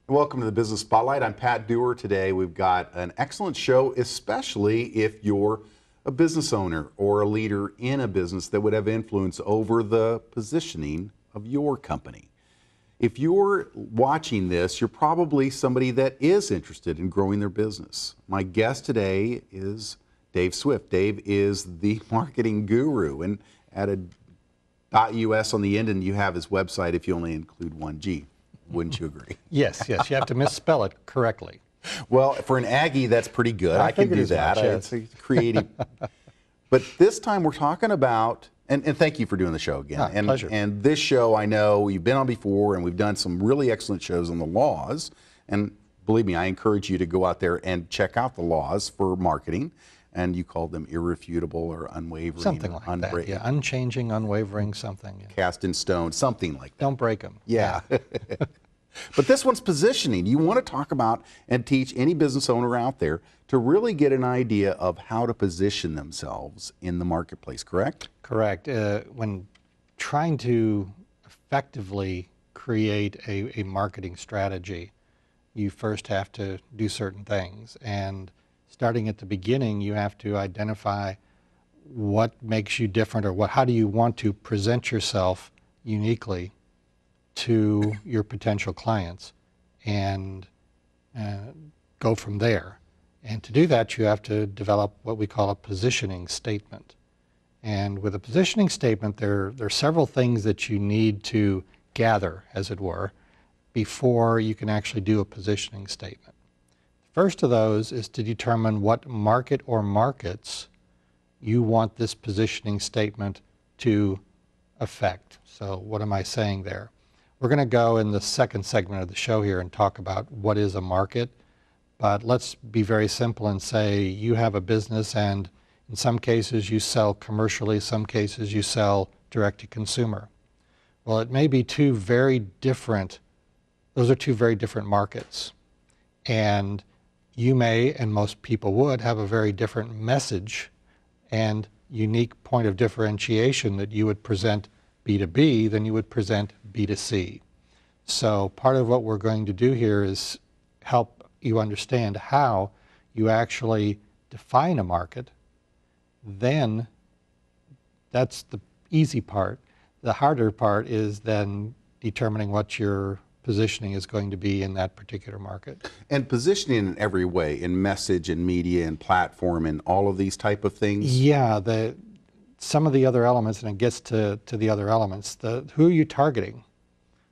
Welcome to the Business Spotlight. I'm Pat Dewar. Today we've got an excellent show, especially if you're a business owner or a leader in a business that would have influence over the positioning of your company. If you're watching this, you're probably somebody that is interested in growing their business. My guest today is Dave Swift. Dave is the marketing guru, and added .us on the end, and you have his website if you only include one G. Wouldn't you agree? Yes, you have to misspell it correctly. Well, for an Aggie, that's pretty good. I can do that. Yes. It's creative. But this time we're talking about, and thank you for doing the show again. Pleasure. And this show, I know you've been on before, and we've done some really excellent shows on the laws. And believe me, I encourage you to go out there and check out the laws for marketing. And you called them irrefutable or unwavering. Something like that, yeah. Unchanging, unwavering, something. Yeah. Cast in stone, something like that. Don't break them. Yeah. But this one's positioning. You want to talk about and teach any business owner out there to really get an idea of how to position themselves in the marketplace, correct? Correct. When trying to effectively create a marketing strategy, you first have to do certain things. And starting at the beginning, you have to identify what makes you different, or how do you want to present yourself uniquely to your potential clients, and go from there. And to do that, you have to develop what we call a positioning statement. And with a positioning statement, there are several things that you need to gather, as it were, before you can actually do a positioning statement. The first of those is to determine what market or markets you want this positioning statement to affect. So what am I saying there? We're going to go in the second segment of the show here and talk about what is a market, but let's be very simple and say you have a business, and in some cases you sell commercially, some cases you sell direct to consumer. Well, it may be those are two very different markets, and you may, and most people would, have a very different message and unique point of differentiation that you would present B2B than you would present B2C. So part of what we're going to do here is help you understand how you actually define a market. Then that's the easy part. The harder part is then determining what your positioning is going to be in that particular market. And positioning in every way, in message and media and platform and all of these type of things? Yeah, some of the other elements, and it gets to the other elements. Who are you targeting?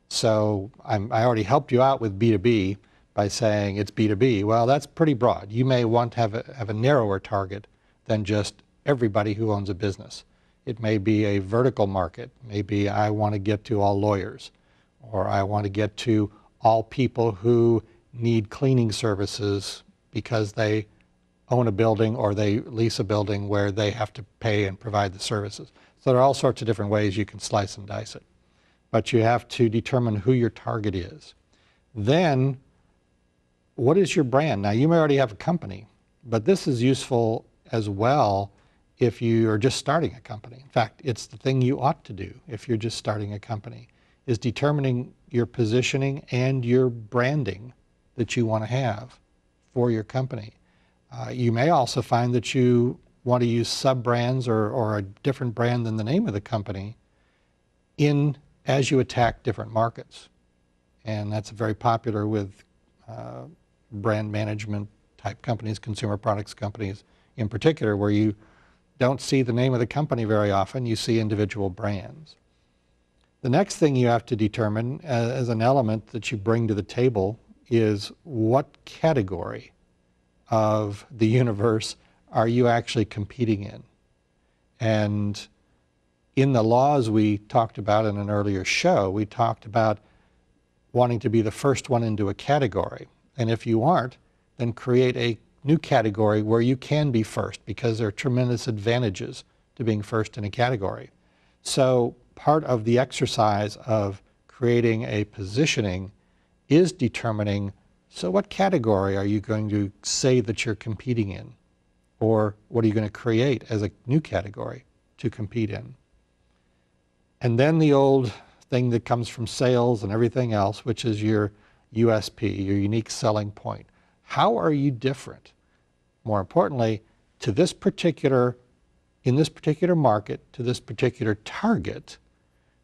So I already helped you out with B2B by saying it's B2B. Well, that's pretty broad. You may want to have a narrower target than just everybody who owns a business. It may be a vertical market. Maybe I want to get to all lawyers, or I want to get to all people who need cleaning services because they own a building or they lease a building where they have to pay and provide the services. So there are all sorts of different ways you can slice and dice it. But you have to determine who your target is. Then, what is your brand? Now, you may already have a company, but this is useful as well if you are just starting a company. In fact, it's the thing you ought to do if you're just starting a company, is determining your positioning and your branding that you want to have for your company. You may also find that you want to use sub-brands or a different brand than the name of the company as you attack different markets. And that's very popular with brand management type companies, consumer products companies in particular, where you don't see the name of the company very often, you see individual brands. The next thing you have to determine as an element that you bring to the table is what category of the universe are you actually competing in? And in the laws we talked about in an earlier show, we talked about wanting to be the first one into a category. And if you aren't, then create a new category where you can be first, because there are tremendous advantages to being first in a category. So part of the exercise of creating a positioning is determining, so what category are you going to say that you're competing in? Or what are you going to create as a new category to compete in? And then the old thing that comes from sales and everything else, which is you're USP, your unique selling point. How are you different? More importantly, in this particular market, to this particular target,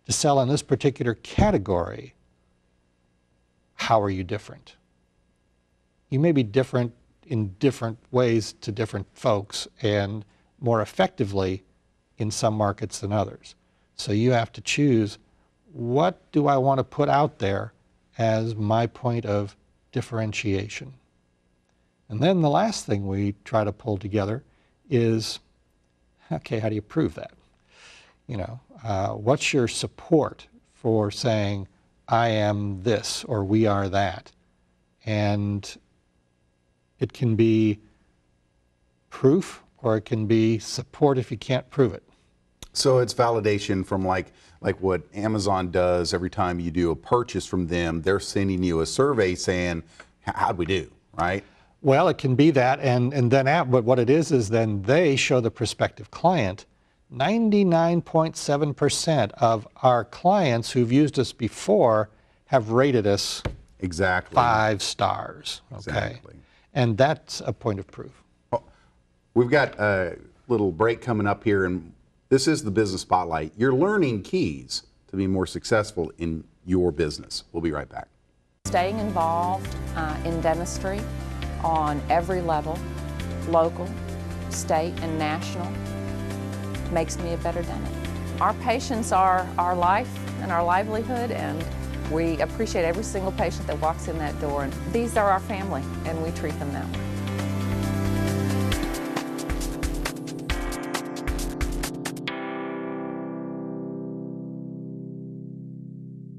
to sell in this particular category, how are you different? You may be different in different ways to different folks and more effectively in some markets than others. So you have to choose, what do I want to put out there as my point of differentiation? And then the last thing we try to pull together is, okay, how do you prove that? What's your support for saying, I am this or we are that? And it can be proof or it can be support if you can't prove it. So it's validation from like what Amazon does every time you do a purchase from them. They're sending you a survey saying, how'd we do, right? Well, it can be that, and then but what it is then they show the prospective client, 99.7% of our clients who've used us before have rated us exactly 5 stars. Okay? Exactly. And that's a point of proof. Well, we've got a little break coming up here, and this is the Business Spotlight. You're learning keys to be more successful in your business. We'll be right back. Staying involved in dentistry on every level, local, state, and national, makes me a better dentist. Our patients are our life and our livelihood, and we appreciate every single patient that walks in that door. And these are our family, and we treat them that way.